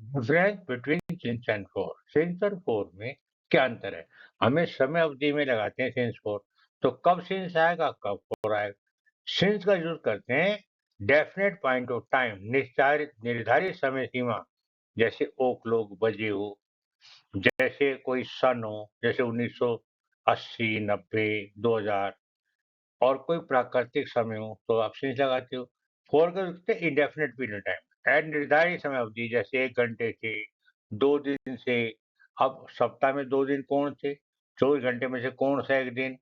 Difference between since and four, since और four में क्या अंतर है? हमें समय अवधि में लगाते हैं सिंस फोर, तो कब सिंस आएगा कब फोर आएगा। सिंस का यूज करते हैं डेफिनेट पॉइंट ऑफ टाइम, निर्धारित निर्धारित समय सीमा, जैसे ओ क्लॉक बजे हो, जैसे कोई सन हो, जैसे 1980 90 2000, और कोई प्राकृतिक समय हो तो आप सिंस लगाते हो। फोर का यूज करते हैं इंडेफिनेट पीरियड टाइम, एंड निर्धारित समय अवधि, जैसे 1 घंटे से, 2 दिन से। अब सप्ताह में 2 दिन कौन से? 24 घंटे में से कौन सा एक दिन?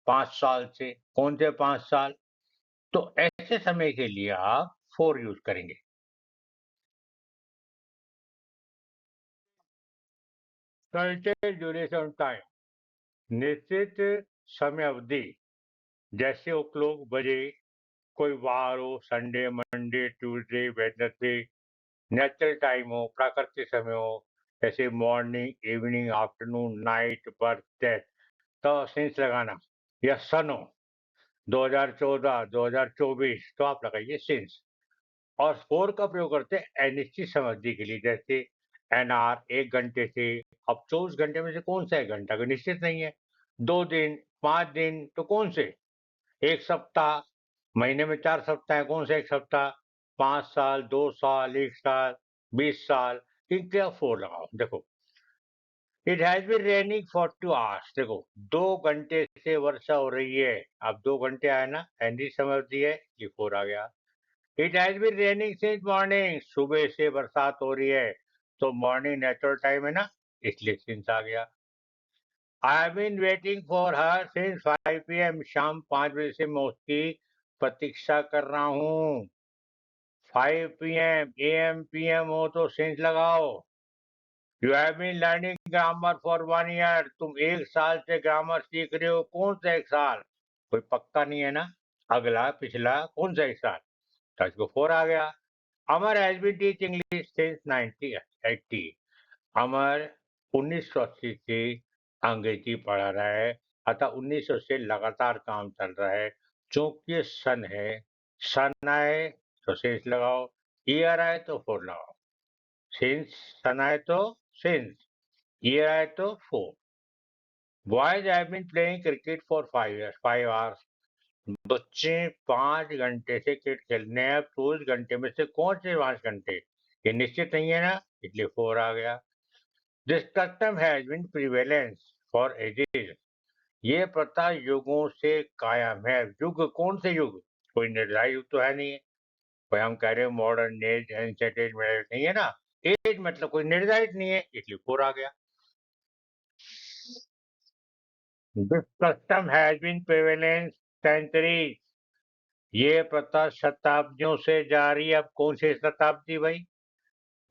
5 साल से कौन से 5 साल? तो ऐसे समय के लिए आप फोर यूज करेंगे। सर्टेन ड्यूरेशन टाइम, निश्चित समय अवधि, जैसे वो क्लॉक बजे, कोई वार हो, Sunday Monday Tuesday Wednesday. Natural time हो, प्राकृतिक समय हो, जैसे morning evening afternoon night birth death, तो सेंस लगाना। या सन हो, 2014 2024, तो आप लगाइए सेंस। और फोर का प्रयोग करते हैं अनिश्चित समय अवधि के लिए, जैसे एन आर, 1 घंटे से। अब 24 घंटे में से कौन सा 1 घंटा का निश्चित नहीं है। 2 दिन, 5 दिन, तो कौन से? एक सप्ताह, महीने में 4 सप्ताह है, कौन सा एक सप्ताह? 5 साल, 2 साल, 1 साल, 20 साल। इनके आप फोर लगाओ। देखो, it has been raining for 2 hours, देखो 2 घंटे से वर्षा हो रही है। अब 2 घंटे आया ना, एंडी समय अवधि है, ये फोर आ गया। It has been raining since morning, सुबह से बरसात हो रही है, तो मॉर्निंग नेचुरल टाइम है ना, इसलिए सिंस आ गया। I have been waiting for her since 5 PM, शाम 5 बजे से मैं उसकी प्रतीक्षा कर रहा हूँ। 5 PM, AM PM हो तो सिंस लगाओ। You have been learning grammar for 1 year, तुम 1 साल से ग्रामर सीख रहे हो, कौन सा 1 साल? कोई पक्का नहीं है ना, अगला पिछला कौन सा 1 साल? तो इसको फोर आ गया। Amar has been teach English since 1980, Amar 1980 से अंग्रेजी पढ़ा रहा है, अतः 1900 से लगातार काम चल रहा है। चूंकि सन है, सन आए तो सेंस लगाओ, ईयर आए तो फोर लगाओ। सिंस सन आए तो सिंस, ईयर आए तो for. Boys have been playing cricket for 5 years, 5 hours, बच्चे 5 घंटे से क्रिकेट खेलने हैं। 24 घंटे में से कौन से 5 घंटे? ये निश्चित नहीं है ना, इसलिए फोर आ गया। This custom has been prevalence for ages, ये प्रथा युगों से कायम है। युग कौन से युग? कोई निर्धारित युग तो है नहीं है। कोई हम कह रहे हैं modern age, ancient age, middle age, नहीं है ना। एज मतलब कोई निर्धारित नहीं है, इसलिए फोर आ गया। This custom has been prevalence centuries, ये प्रथा शताब्दियों से जारी है। अब कौन सी शताब्दी भाई?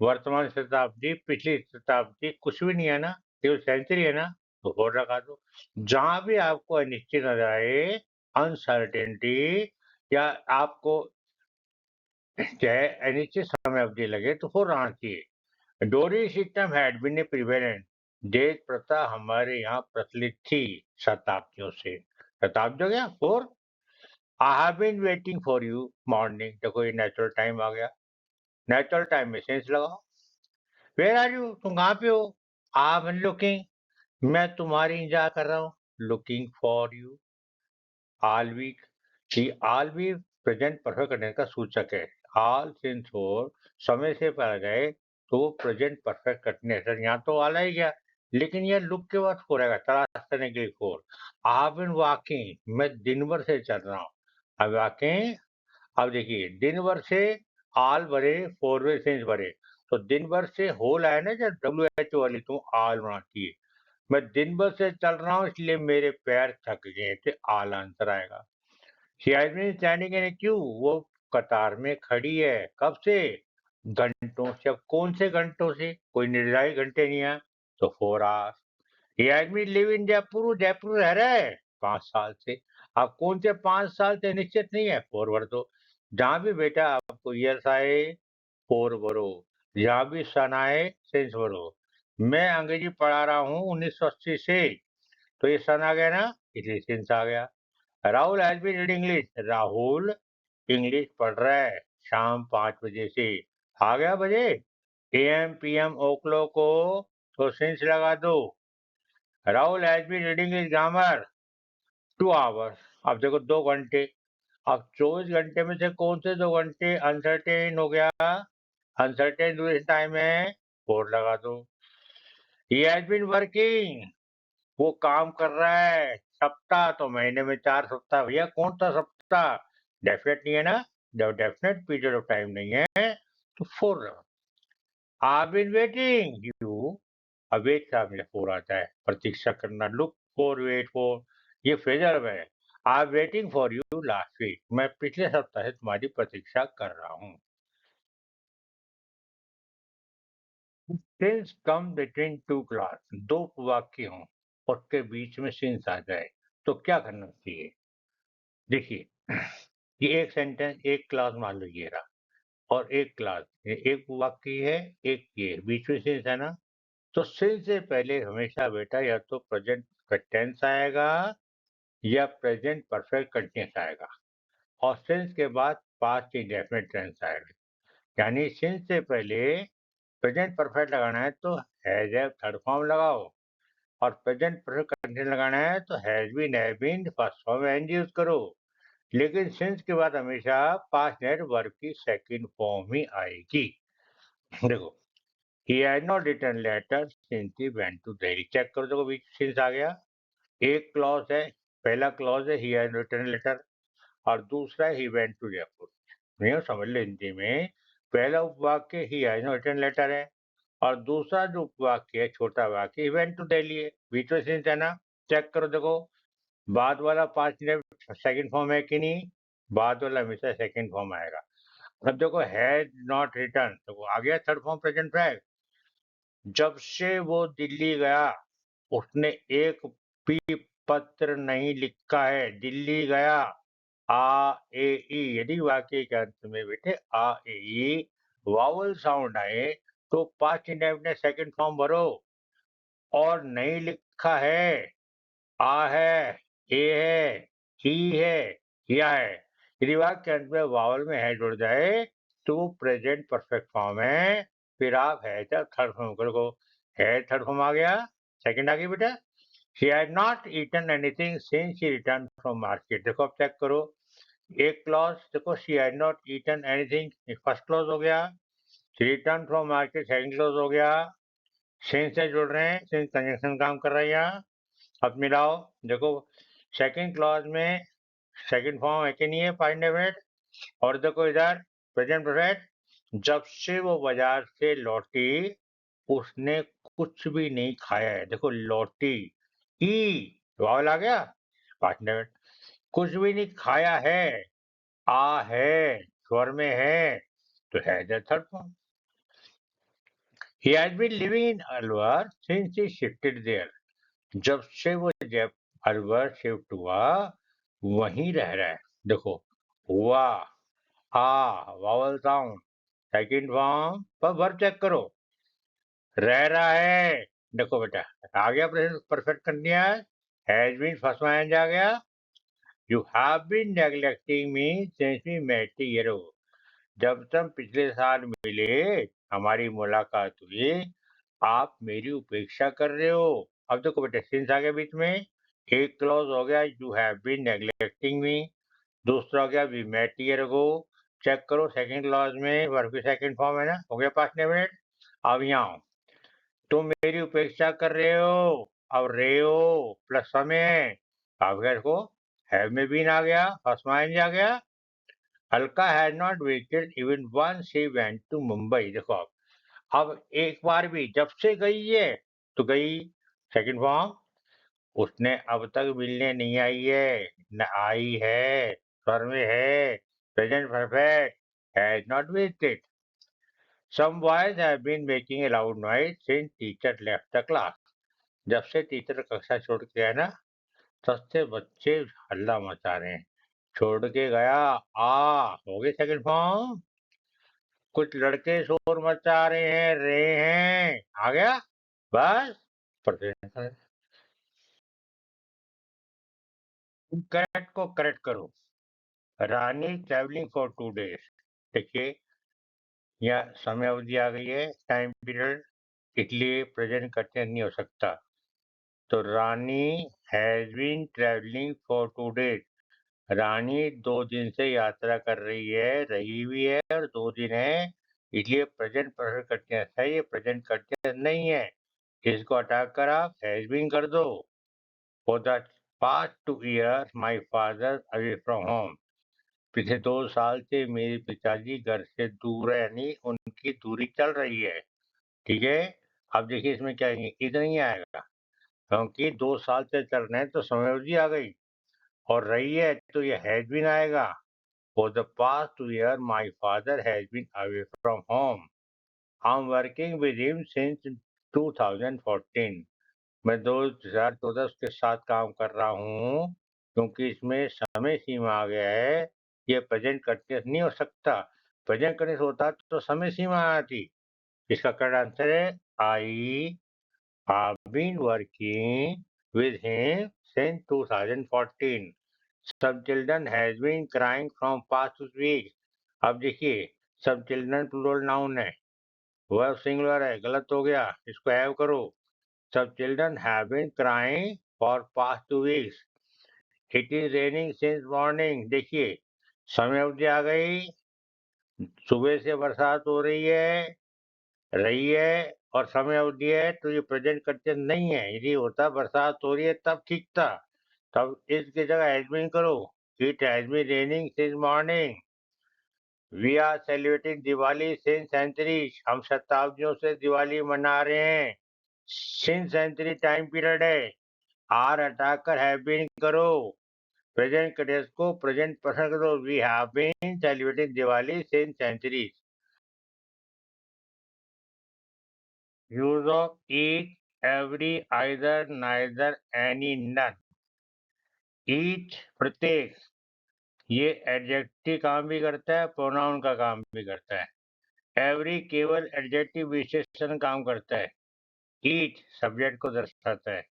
वर्तमान शताब्दी, पिछली शताब्दी कुछ भी नहीं है ना, केवल सेंचुरी है ना, तो और रखा दो। जहां भी आपको अनिश्चित नजर आए, अनसर्टेनिटी, या आपको चाहे अनिश्चित समय अवधि लगे, तो हो रहना चाहिए। Dowry system had been a prevalent, days प्रथा हमारे यहाँ प्रचलित थी शताब्दियों से। शताब्दियों क्या, for. I have been waiting for you morning, देखो ये नेचुरल टाइम आ गया। नेचुरल टाइम में सेंस लगाओ। वेयर आर यू, तुम कहाँ पे हो? आई एम लुकिंग, मैं तुम्हारी इंतजार कर रहा हूँ। Looking for you. All week, see all week present perfect करने का सूचक है। ऑल सिंस फोर समय से पहले गए तो वो प्रेजेंट परफेक्ट कंटिन्यूस, यहाँ तो आला ही गया, लेकिन ये लुक के बाद फोर आएगा, तलाश करने के लिए फोर। आई बीन वॉकिंग, मैं दिन भर से चल रहा हूँ। अब वॉकिंग, अब देखिए दिन भर से आल भरे, फोरवे सेंस भरे, तो दिन भर से होल आया ना, जब WHO वाली, तुम आल बनाती है। मैं दिन भर से चल रहा हूँ, इसलिए मेरे पैर थक गए थे, आल आंसर आएगा। शियाजमी स्टैंडिंग इन क्यू, वो कतार में खड़ी है, कब से? घंटों से। अब कौन से घंटों से? कोई निर्धारित घंटे नहीं है, तो 4 आवर्स। ये आदमी लिव इन जयपुर, जयपुर रह रहा है 5 साल से। आप कौन से 5 साल से निश्चित नहीं है, फोर भर दो। जहां भी बेटा आपको ईयर्स आए, फोर भरो। जहां भी सन आए, सेंस भरो। मैं अंग्रेजी पढ़ा रहा हूँ 1980 से, तो ये सन आ गया ना, इसलिए सेंस आ गया। Rahul has been reading English, Rahul English पढ़ रहा है शाम 5 बजे से। आ गया बजे, AM PM ओक्लो को तो सिंस लगा दो। Rahul has been reading his grammar 2 hours. अब देखो 2 घंटे। अब 24 घंटे में से कौन से 2 घंटे अनसर्टेन हो गया? अनसर्टेन ड्यूरेशन टाइम है, 4 लगा दो। ही हैज बीन वर्किंग, वो काम कर रहा है। सप्ताह तो महीने में 4 सप्ताह। भैया कौन सा सप्ताह? डेफिनेट नहीं है ना? जब डेफिनेट पीरियड ऑफ टाइम नहीं है तो 4 लगा। आई बीन वेटिंग यू, अब वेट का मेरा 4 आता है, प्रतीक्षा करना। लुक फॉर, वेट फॉर, ये फ्रेजल है। I am waiting for you last week, मैं पिछले सप्ताह से तुम्हारी प्रतीक्षा कर रहा हूँ। Since come between two clause, 2 वाक्य हों उसके बीच में सिंस आ जाए तो क्या करना चाहिए? देखिए, ये एक सेंटेंस, एक क्लास मान लो ये रहा, और एक क्लास, ये एक वाक्य है, एक ये बीच में सिंस है ना? तो सिंस से पहले हमेशा बेटा या तो प्रेजेंट टेंस आएगा या प्रेजेंट परफेक्ट कंटिन्यूअस आएगा, और सिंस के बाद पास्ट इंडेफिनिट टेंस आएगा। यानी सिंस से पहले प्रेजेंट परफेक्ट लगाना है तो हैज हैव थर्ड फॉर्म लगाओ, और प्रेजेंट परफेक्ट कंटिन्यूअस लगाना है तो has been have been first form and use करो। लेकिन सिंस के बाद हमेशा पास्ट नेट वर्ब की सेकंड फॉर्म ही आएगी। देखो, he has not return letter since he went to Delhi. Check करो, देखो बीच सिंस आ गया। एक क्लॉज है, पहला क्लॉज है ही हैज रिटर्न लेटर, और दूसरा ही वेंट टू जयपुर। नहीं समझ लो, हिंदी में पहला उपवाक्य ही हैज नॉट रिटर्न लेटर है, और दूसरा जो उपवाक्य है छोटा वाक्य ही वेंट टू दिल्ली है। बीच में सिंस है ना? चेक करो, देखो बाद वाला पांच मिनट सेकंड फॉर्म है कि नहीं? बाद वाला हमेशा सेकंड फॉर्म आएगा। अब देखो हैज नॉट रिटर्न, तो आ गया थर्ड फॉर्म प्रेजेंट फैक्ट। जब से वो दिल्ली गया उसने एक भी पत्र नहीं लिखा है। दिल्ली गया, आ ए ई, यदि वाक्य के अंत में बेटे आ ए ई वावल साउंड आए तो पास्ट इंडेफिनिट सेकंड फॉर्म भरो। और नहीं लिखा है, आ है, ए है, ही है, या है। यदि वाक्य के अंत में वावल में है जुड़ जाए तो वो प्रेजेंट परफेक्ट फॉर्म है। फिर आप है थर्ड फॉर्म करो। है थर्ड फॉर्म आ गया, सेकंड आ गई बेटा। She had not eaten anything since she returned from market. देखो अब चेक करो, एक क्लॉज देखो, she had not eaten anything, first clause हो गया। She returned from market, second clause हो गया। since से जुड़ रहे हैं, since कंजंक्शन काम कर रहा है यहाँ। अब मिलाओ, देखो सेकंड क्लॉज में सेकंड फॉर्म है कि नहीं है फाइंड डेफिनेट, और देखो इधर प्रेजेंट परफेक्ट। जब से वो बाजार से लौटी उसने कुछ भी नहीं खाया है। देखो लौटी, ई वावल आ गया, पार्टनर, कुछ भी नहीं खाया है, आ है, स्वर में है, तो है the third form. He has been living in Alwar since he shifted there, जब से वो जब अलवर शिफ्ट हुआ वहीं रह रहा है। देखो हुआ, आ वावल साउंड, सेकंड फॉर्म पर वर्ब चेक करो, रह रहा है। देखो बेटा आ गया present perfect continuous, has been first में आ गया। You have been neglecting me since we met year ago, जब तुम पिछले साल मिले, हमारी मुलाकात हुई, आप मेरी उपेक्षा कर रहे हो। अब देखो बेटा सिंस आ गया बीच में, एक क्लॉज हो गया you have been neglecting me, दूसरा हो गया we met year ago. Check करो सेकंड क्लॉज में वर्ब की सेकंड फॉर्म है ना, हो गया पास्ट मिनट। अब यहाँ आओ, तुम मेरी उपेक्षा कर रहे हो, अब रहे हो प्लस समय है। अब देखो हैव में बीन आ गया, फर्स्ट माइंड आ गया। Alka had not visited even once she went to Mumbai. देखो अब एक बार भी जब से गई है तो गई, सेकंड फॉर्म। उसने अब तक मिलने नहीं आई है, न आई है, स्वर में है, present perfect, has not visited. Some boys have been making a loud noise since teacher left the class, जब से टीचर कक्षा छोड़ के गया ना तब से बच्चे हल्ला मचा रहे हैं। छोड़ के गया, हो गई सेकंड फॉर्म। कुछ लड़के शोर मचा रहे हैं, आ गया बस। करेक्ट को करेक्ट करो। Rani travelling for 2 days। देखिए या समय अवधि आ गई है, टाइम पीरियड, इसलिए प्रेजेंट कंटिन्यूस नहीं हो सकता। तो Rani has been travelling for 2 days. Rani 2 दिन से यात्रा कर रही हुई है और 2 दिन है, इसलिए प्रेजेंट परफेक्ट कंटिन्यूस है, ये प्रेजेंट कंटिन्यूस नहीं है। इसको हटाकर आप हैज बीन कर दो। For the past 2 year my father away from home. पिछले 2 साल से मेरे पिताजी घर से दूर है, यानी उनकी दूरी चल रही है। ठीक है? अब देखिए इसमें क्या है, इधर नहीं आएगा, क्योंकि 2 साल से चल रहे हैं तो समयावधि आ गई और रही है तो ये हैज बीन आएगा। For the past 2 year my father has been away from home. I am working with him since 2014। मैं 2014 उसके साथ काम कर रहा हूँ, क्योंकि इसमें समय सीमा आ गया है, ये प्रेजेंट कंटिन्यूस नहीं हो सकता। प्रेजेंट कंटिन्यूस होता तो समय सीमा आती। इसका करेक्ट आंसर है I have been working with him since 2014. Some children has been crying from past weeks. अब देखिए, some children plural noun है, verb singular है, गलत हो गया, इसको have करो। Some children have been crying for past 2 weeks. It is raining since morning. देखिए, समय अवधि आ गई, सुबह से बरसात हो रही है और समय अवधि है, तो ये प्रेजेंट कंटिन्यूस नहीं है। यदि होता बरसात हो रही है तब ठीक था, तब इसकी जगह हैज बीन करो। It has been raining since morning. We are celebrating Diwali since centuries. हम शताब्दियों से दिवाली मना रहे हैं। सिंस सेंचुरी टाइम पीरियड है, आर हटाकर हैव बीन करो। प्रेजेंट कंटिन्यूस को प्रेजेंट पर्सन करो। We have been celebrating Diwali since centuries. Use of each, every, either, neither, any, none. Each प्रत्येक, ये एडजेक्टिव काम भी करता है, प्रोनाउन का काम भी करता है। एवरी केवल एडजेक्टिव विशेषण काम करता है। ईच सब्जेक्ट को दर्शाता है।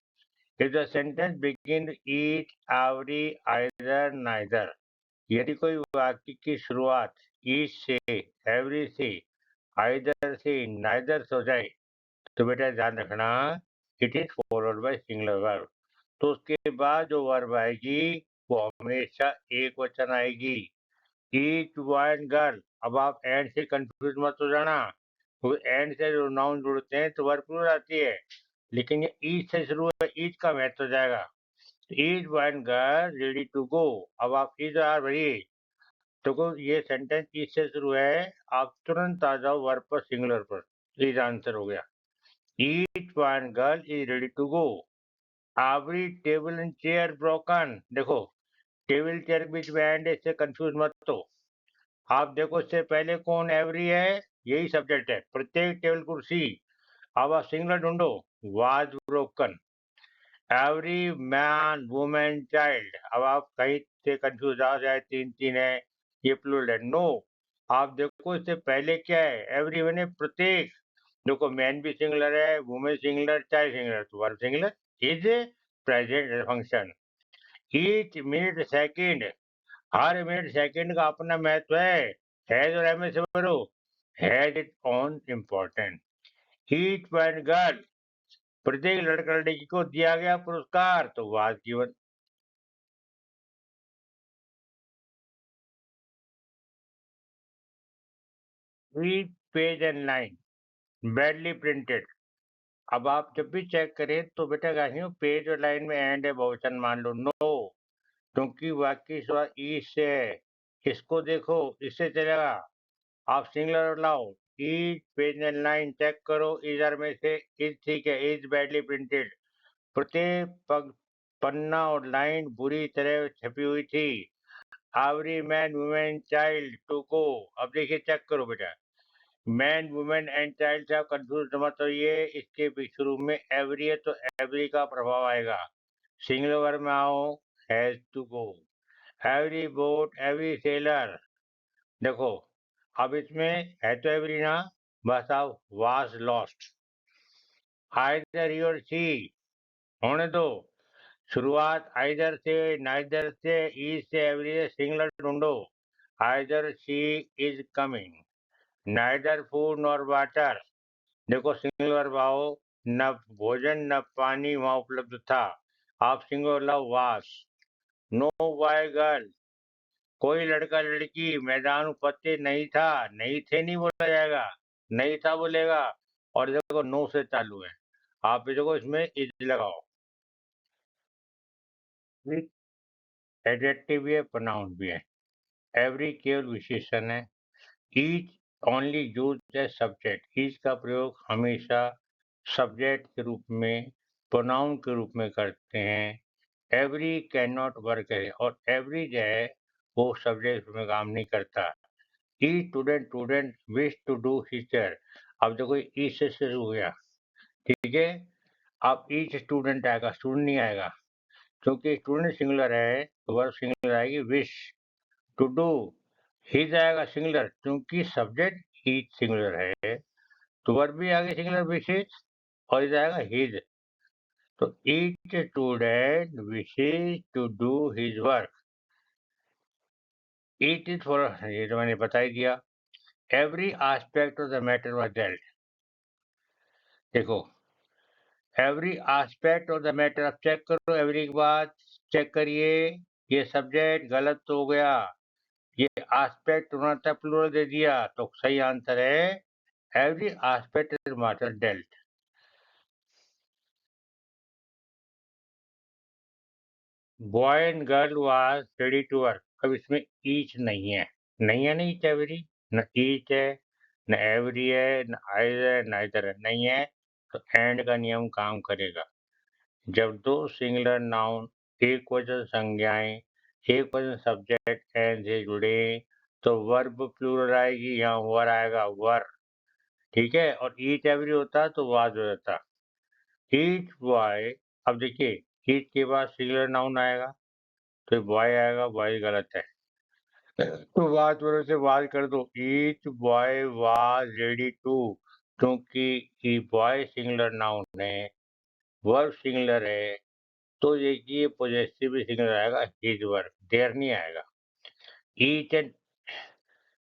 If the sentence begin each, every, either, neither, यदि कोई वाक्य की शुरुआत ईच से, एवरी से, आइदर से, नाइदर से हो जाए, तो बेटा ध्यान रखना, it is followed by singular verb. तो उसके बाद जो वर्ब आएगी वो हमेशा एक वचन आएगी। Each boy and girl. अब आप एंड से कंफ्यूज मत हो जाना, क्योंकि एंड से जो नाउन जुड़ते हैं तो वर्ब प्लूरल आती है, लेकिन ये ईच से शुरू है, ईच का महत्व हो जाएगा। Each boy and girl ready to go. अब आप इज आर भरिए, तो ये सेंटेंस ईच से शुरू है, आप तुरंत आ जाओ वर्ब पर, सिंगुलर पर। इज आंसर हो गया। Each boy and girl is ready to go. Every table and chair broken. देखो, टेबल चेयर के बीच में एंड, इससे कंफ्यूज मत हो। आप देखो, इससे पहले कौन एवरी है, यही सब्जेक्ट है, प्रत्येक टेबल कुर्सी। अब आप सिंगुलर ढूंढो, was broken. Every man, women, child. अब आप कहीं से कंफ्यूज आ जाए, 3 है, ये प्लूरल है, नो। आप देखो इससे पहले क्या है, एवरी मैंने प्रत्येक। देखो, मैन भी सिंगुलर है, वुमेन सिंगुलर, चाइल्ड सिंगुलर, तो verb singular. Is present function. Each minute second, her minute second का अपना महत्व है। हैज और एम से भरो, has it on important. Each point girl, प्रत्येक लड़का लड़की को दिया गया पुरस्कार, तो was given. Each page and line badly printed. अब आप जब भी चेक करें तो बेटा कहीं पेज और लाइन में एंड है, बहुवचन मान लो, नो, क्योंकि वाक्य शुरुआत ईच से है। इसको देखो, इससे चलेगा, आप सिंगुलर लाओ। Each page and line check करो, इधर में से इज ठीक है, इज बैडली प्रिंटेड। प्रत्येक पन्ना और लाइन बुरी तरह छपी हुई थी। Every man, women, child to go. अब देखिए, चेक करो बेटा, मैन, वुमेन एंड चाइल्ड से आप कंफ्यूज मत होइए, इसके भी शुरू में एवरी है तो एवरी का प्रभाव आएगा। सिंगुलर वर्ब में आओ, has to go. Every boat, every sailor. देखो, अब इसमें है तो एवरी ना, बस आप वाज लॉस्ट। आइदर ही और शी, होने दो, शुरुआत आइदर से, नाइदर से, ईज से, एवरी से, सिंगुलर ढूंढो। Either she is coming, neither food nor water. देखो सिंगल वर्ब आओ, न भोजन न पानी वहां उपलब्ध था। आप सिंगल लव वास। नो बॉय गर्ल, कोई लड़का लड़की मैदान उपस्थित नहीं था। नहीं थे नहीं बोला जाएगा, नहीं था बोलेगा। और देखो नो से चालू है, आप भी देखो इसमें इज लगाओ। एडजेक्टिव भी है, प्रोनाउन भी है। एवरी केवल विशेषण है। Each only use as subject, each का प्रयोग हमेशा सब्जेक्ट के रूप में, प्रोनाउन के रूप में करते हैं। एवरी कैन नॉट वर्क है, और एवरी जो है वो सब्जेक्ट में काम नहीं करता। ई स्टूडेंट विश टू डू हिस्टर। अब देखो ई से शुरू हो गया, ठीक है। अब ईच स्टूडेंट आएगा, स्टूडेंट नहीं आएगा, क्योंकि स्टूडेंट सिंगुलर है तो वर्ब सिंगुलर आएगी विश। टू डू, हिज आएगा सिंगुलर, क्योंकि सब्जेक्ट ईच सिंगुलर है तो वर्ब भी आगे सिंगुलर विशेष, और इधर आएगा हिज। तो each student wishes to do his work. It is for, ये तो मैंने बता ही दिया। Every aspect of the matter was dealt. देखो every aspect of the matter, अब चेक करो एवरी के बाद चेक करिए, ये सब्जेक्ट गलत हो गया, ये आस्पेक्ट होना था, प्लूरल दे दिया, तो सही आंसर है every aspect of the matter dealt. Boy and girl was ready to work. अब इसमें ईच नहीं है, नहीं है, नहीं एवरी, न ईच है, न एवरी है, न आइज है, न इधर है, नहीं है। तो एंड का नियम काम करेगा। जब दो सिंगुलर नाउन, एक वचन संज्ञाएं, एक वचन सब्जेक्ट एंड से जुड़े तो वर्ब प्लूरल आएगी, यहाँ वर आएगा वर, ठीक है। और ईच एवरी होता तो वाज हो जाता। ईच बॉय, अब देखिए ईच के बाद सिंगुलर नाउन आएगा तो बॉय आएगा, बॉय गलत है, तो वाज वाले से वाज कर दो। Each boy was ready to, क्योंकि बॉय सिंगुलर नाउन है, वर्ब सिंगुलर है, तो ये पोजेसिव भी सिंगुलर आएगा, हिज वर्क, देयर नहीं आएगा। Each and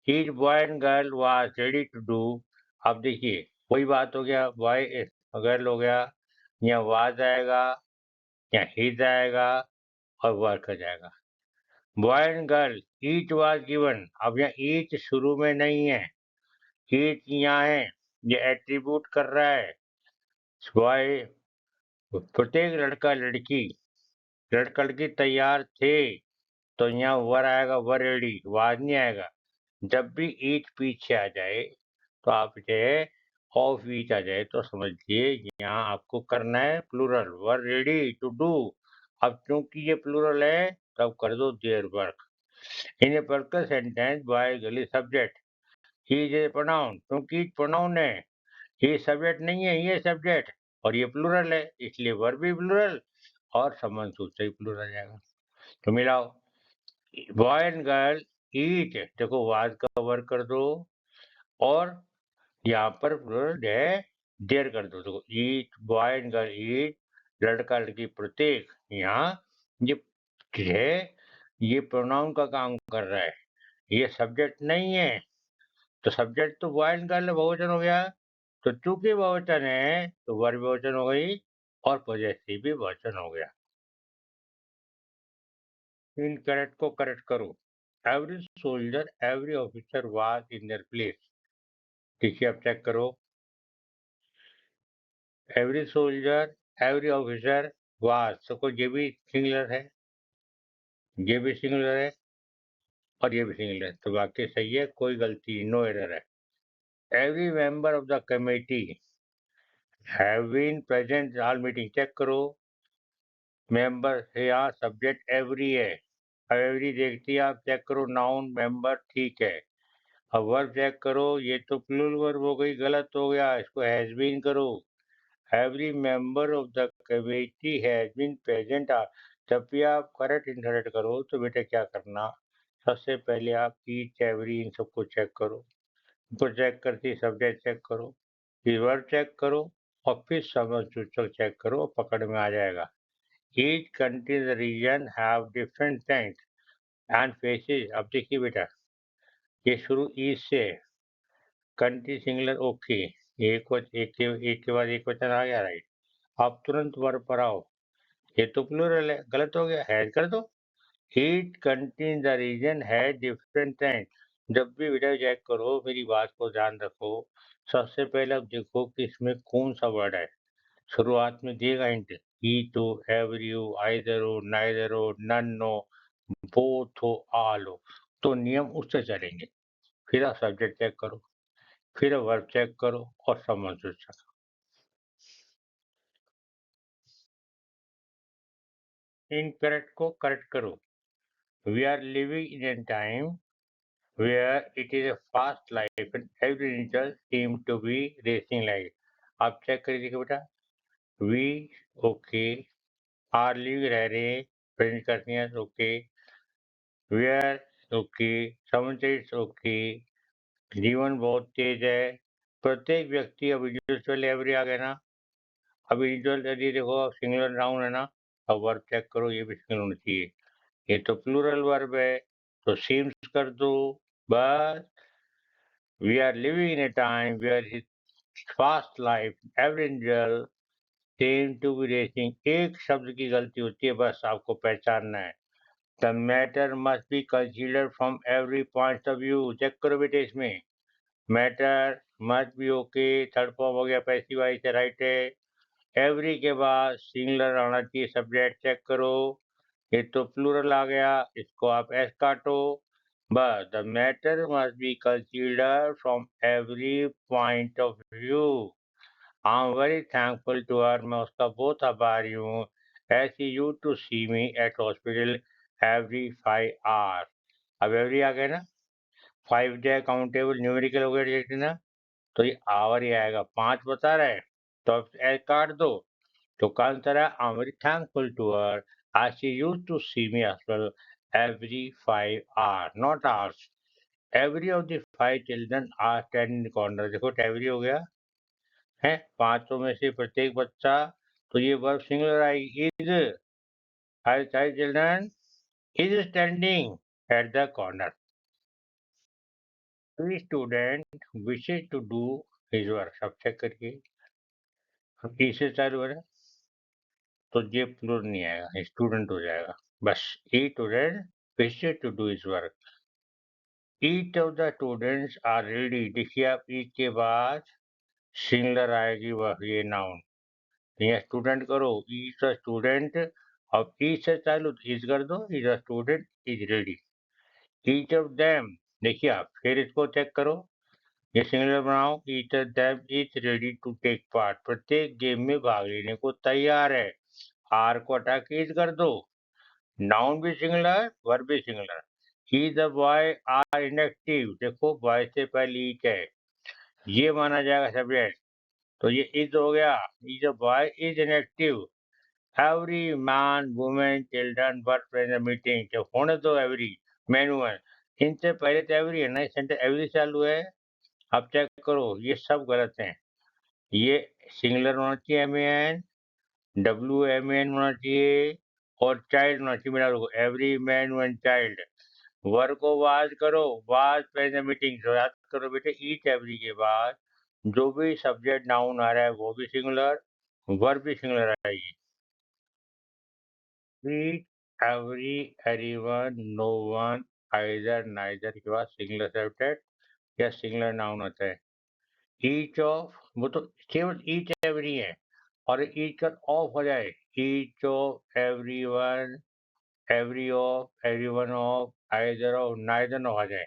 each boy and girl was ready to do. अब देखिए वही बात हो गया, बॉय गर्ल हो गया, या वाज आएगा या हिज आएगा और वर्क आ जाएगा। Boy and girl each was given, अब यहाँ ईच शुरू में नहीं है, ईच यहाँ है, ये एट्रीब्यूट कर रहा है। बॉय, प्रत्येक लड़का लड़की, लड़का लड़की तैयार थे, तो यहाँ वर आएगा, वर रेडी, वाज नहीं आएगा। जब भी ईच पीछे आ जाए तो आप जो है ऑफ ईच आ जाए तो समझिए यहाँ आपको करना है plural, were ready to do. अब क्योंकि ये प्लूरल है तब कर दो there work. In a particular sentence boy girl subject, he is a pronoun, क्योंकि प्रोनाउन है, ये सब्जेक्ट नहीं है, ये सब्जेक्ट, और ये प्लूरल है, इसलिए वर्ब भी प्लूरल और संबंध सूत्र ही प्लूरल आ जाएगा। तो मिलाओ, बॉय एंड गर्ल ईट, देखो वाज का वर्क कर दो, और यहाँ पर प्लूरल है देयर कर दो। देखो ईट, बॉय एंड गर्ल ईट, लड़का लड़की प्रत्येक, यहाँ ये है, ये प्रोनाउन का काम कर रहा है, ये सब्जेक्ट नहीं है, तो सब्जेक्ट तो बॉय एंड गर्ल बहुवचन हो गया, तो चूंकि बहुवचन है तो वर्ब बहुवचन हो गई और पॉजेसिव भी बहुवचन हो गया। इनकरेक्ट को करेक्ट करो। Every soldier every officer was in their place. देखिए अब चेक करो, every soldier every officer was, तो ये भी सिंगुलर है, ये भी सिंगुलर है, और ये भी सिंगुलर है, तो वाक्य सही है, कोई गलती, नो एरर है। Every member of the committee have been present all meeting, check करो, मेंबर है यहाँ, सब्जेक्ट एवरी है, अब एवरी देखती है, आप चेक करो नाउन मेंबर, ठीक है। अब वर्ब चेक करो, ये तो प्लूरल वर्ब हो गई, गलत हो गया, इसको हैज बीन करो। Every member of the committee has been present. जब भी आप करेक्ट इंटरेक्ट करो तो बेटा क्या करना, सबसे पहले आप ईच एवरी इन सबको चेक करो, इनको चेक करके सब्जेक्ट चेक करो, फिर वर्ब चेक करो, और फिर समझ सूचक चेक करो, पकड़ में आ जाएगा। Each country's region have different strengths and faces। अब देखिए बेटा, ये शुरू ईस्ट से है, कंट्री सिंगुलर ओके, एक के बाद एक वचन आ गया, राइट। अब तुरंत वर्ब पर आओ, ये तो प्लूरल है, गलत हो गया, हैज कर दो। Each country in the region has different time. जब भी वीडियो चेक करो मेरी बात को ध्यान रखो, सबसे पहले अब देखो कि इसमें कौन सा वर्ड है। शुरुआत में दिएगा हिंट, ईच हो, एवरी हो, आइदर हो, नाइदर हो, नन हो, बोथ हो, ऑल हो, तो नियम उससे चलेंगे। फिर आप सब्जेक्ट चेक करो, फिर वर्ब चेक करो और संबंध से चेक करो। इनकरेक्ट को करेक्ट करो। We are living in a time where it is a fast life and every individual seem to be racing like. आप चेक कर लीजिएगा बेटा। वी ओके, आर लिव रह रहे, फ्रेंच करती हैं ओके, वेयर ओके, समुद्र ओके, जीवन बहुत तेज है। प्रत्येक व्यक्ति अब इंडिविजुअल एवरी आ गया ना। अब इंडिविजुअल यदि देखो सिंगुलर नाउन है ना, अब वर्ब चेक करो, ये भी सिंगुलर होना चाहिए। ये तो प्लूरल वर्ब है, तो सीम्स कर दो बस। We are living in a time where his fast life every individual seem to be racing। एक शब्द की गलती होती है, बस आपको पहचानना है। The matter must be considered from every point of view. Check करो बेटे इसमें, matter must be okay, third form हो गया, पैसिव वॉइस है, राइट है। एवरी के बाद सिंगुलर आना चाहिए, सब्जेक्ट चेक करो, ये तो प्लूरल आ गया, इसको आप एस काटो बस। The matter must be considered from every point of view. I am very thankful to her, मैं उसका बहुत आभारी हूँ। As he use to see me at hospital every 5 hour. अब एवरी आ गया ना, 5 जो काउंटेबल न्यूमेरिकल हो गया देखते ना, तो ये आवर ही आएगा, 5 बता रहे हैं, तो अब एस काट दो, तो का आंसर है I am very thankful to her as she used to see me as well every 5 hours, not hours. Every of the 5 children are standing in the corner। देखो every हो गया है, पांचों में से प्रत्येक बच्चा, तो ये वर्ब सिंगुलर आएगी, is. 5 children is standing at the corner। The student wishes to do his work। सब चेक करके, इसे चालू है ना, तो ये प्लूरल नहीं आएगा, स्टूडेंट हो जाएगा बस। A student wishes to do his work। Each of the students are ready. देखिए आप ईच के बाद सिंगुलर आएगी, वह ये नाउन, यहाँ स्टूडेंट करो, ईच अ स्टूडेंट। अब ईच से चालू इज कर दो, is a student is ready. Each of them, देखिए आप फिर इसको चेक करो, ये सिंगुलर बनाओ, each of them is ready to take part. प्रत्येक गेम में भाग लेने को तैयार है। आर को हटा के इज कर दो, नाउन भी सिंगुलर वर्ब भी singular. He the boy are inactive, देखो बॉय से पहले ईच है, ये माना जाएगा सब्जेक्ट, तो ये इज हो गया, is a boy is inactive. Every man women children were present meeting, जब होने दो एवरी मैन वुमेन, इनसे पहले तो एवरी है ना, सेंटर एवरी चालू है। अब चेक करो, ये सब गलत हैं, ये सिंगुलर होना चाहिए M N, W M N होना चाहिए, और चाइल्ड होना चाहिए, मिला दो every man one child. Work को वाज करो, वाज प्रेजेंट मीटिंग, तो याद करो बेटे, ईच एवरी के बाद जो भी सब्जेक्ट नाउन आ रहा है वो भी सिंगुलर, वर्ब भी सिंगुलर आएगी। Each every everyone no one either neither के बाद सिंगुलर सब्जेक्ट या सिंगुलर नाउन होता है। ईच ऑफ, वो तो केवल ईच एवरी है, और ईच का ऑफ हो जाए, each of every one, every of, every one of, either of, neither of आ जाए,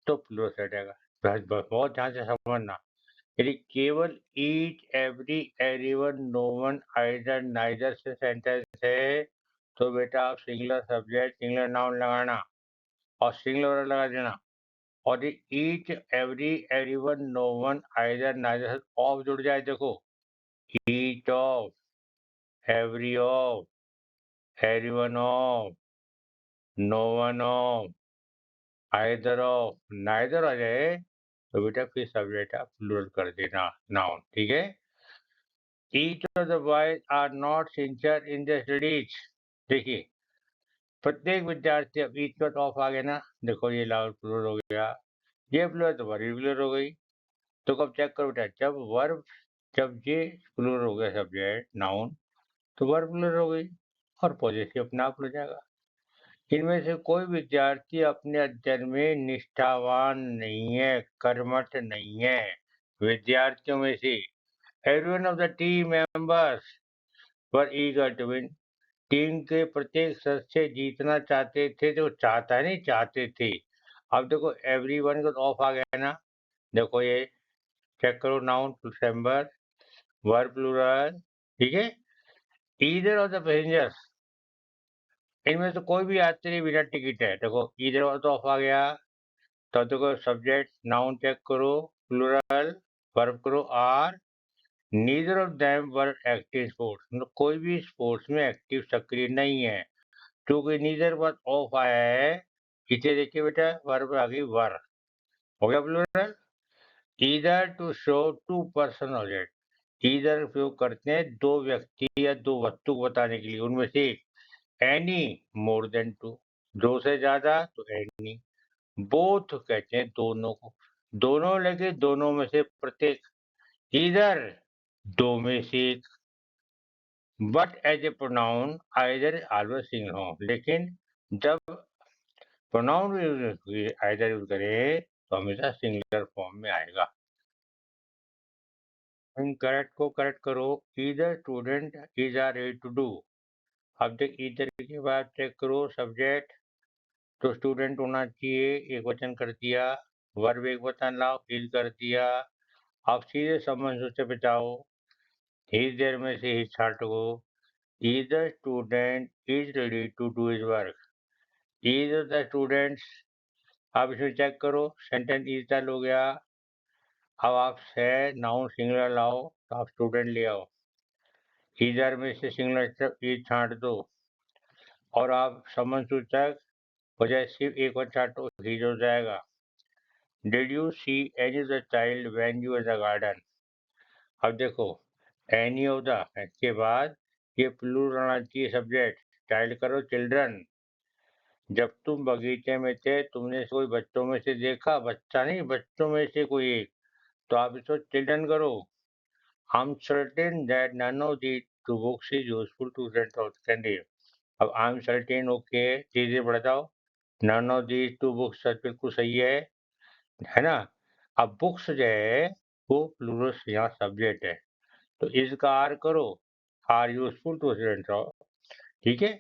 तो प्लूरल सेट आएगा। बहुत ध्यान से समझना, यदि केवल each every everyone no one either neither से सेंटेंस है, तो बेटा आप सिंगुलर सब्जेक्ट सिंगुलर नाउन लगाना और सिंगुलर लगा देना। और each every everyone no one either neither से ऑफ जुड़ जाए, देखो each of, every of, everyone of, no one of, either of, neither आ जाए, तो बेटा फिर सब्जेक्ट आप प्लूरल कर देना नाउन, ठीक है। Each of the boys are not sincere in the studies. देखिए प्रत्येक विद्यार्थी, अब ईच का ऑफ आ गया ना, देखो ये लाउड प्लूरल हो गया, ये प्लूरल तो रेगुलर हो गई, तो कब चेक करो बेटा, जब ये प्लूरल हो गया सब्जेक्ट नाउन, तो वर्ब प्लूरल हो गई और पॉजेसिव अपने आप हो जाएगा। इनमें से कोई विद्यार्थी अपने अध्ययन में निष्ठावान नहीं है, कर्मठ नहीं है। विद्यार्थियों में से everyone of the team members were eager to win. Team के प्रत्येक सदस्य जीतना चाहते थे, तो चाहता है नहीं, चाहते थे। अब देखो एवरीवन का ऑफ आ गया ना, देखो ये चेक करो, नाउन मेंबर, वर्ब प्लूरल, ठीक है। ईदर ऑफ द पैसेंजर्स, इनमें से कोई भी यात्री बिना टिकट है, देखो ईदर ऑफ आ गया, तो देखो सब्जेक्ट नाउन चेक करो, प्लूरल, वर्ब करो are, neither of them were active sports, मतलब कोई भी स्पोर्ट्स में एक्टिव सक्रिय नहीं है, क्योंकि नीदर पर ऑफ आया है। इसे देखिए बेटा, वर्ब आ गई वर, हो गया plural. Either to show two person object, either उपयोग करते हैं दो व्यक्ति या दो वस्तु को बताने के लिए, उनमें से एनी मोर देन टू, दो से ज्यादा तो एनी, बोथ कहते हैं दोनों को, दोनों लगे दोनों में से प्रत्येक, इधर दो में से एक। But as a pronoun either always single हो, लेकिन जब प्रोनाउन आइदर यूज करें तो हमेशा सिंगुलर फॉर्म में आएगा। करेक्ट को करेक्ट करो, इधर student is are ready to do. अब देख इधर के बाद चेक करो सब्जेक्ट, तो स्टूडेंट होना चाहिए, एक वचन कर दिया, वर्ब एक वचन लाओ, इज कर दिया। आप सीधे संबंध सूत्र पे जाओ, ही देर में से ही छाट को, is the student is ready to do his work, is the students. आप इसमें चेक करो, सेंटेंस इज दैट हो गया। अब आप है नाउन सिंगुलर लाओ, तो आप स्टूडेंट ले आओ, इधर में से सिंगुलर इज छाट दो, और आप संबंध सूचक बजाय सिर्फ एक वचन छाटो, ही हो जाएगा। Did you see any of the child when you were the garden. अब देखो एनी ऑफ द के बाद ये प्लूरल आना चाहिए सब्जेक्ट, चाइल्ड करो चिल्ड्रन। जब तुम बगीचे में थे, तुमने कोई बच्चों में से देखा, बच्चा नहीं बच्चों में से कोई एक, तो आप इसको चिल्ड्रन करो। I'm certain that none of the two books is useful to students of secondary. अब I'm certain ओके, धीरे बढ़ जाओ, none of these two books सच बिल्कुल सही है ना। अब बुक्स जो है वो प्लूरल यहाँ सब्जेक्ट है, तो इसका आर करो, are useful to students of, ठीक है।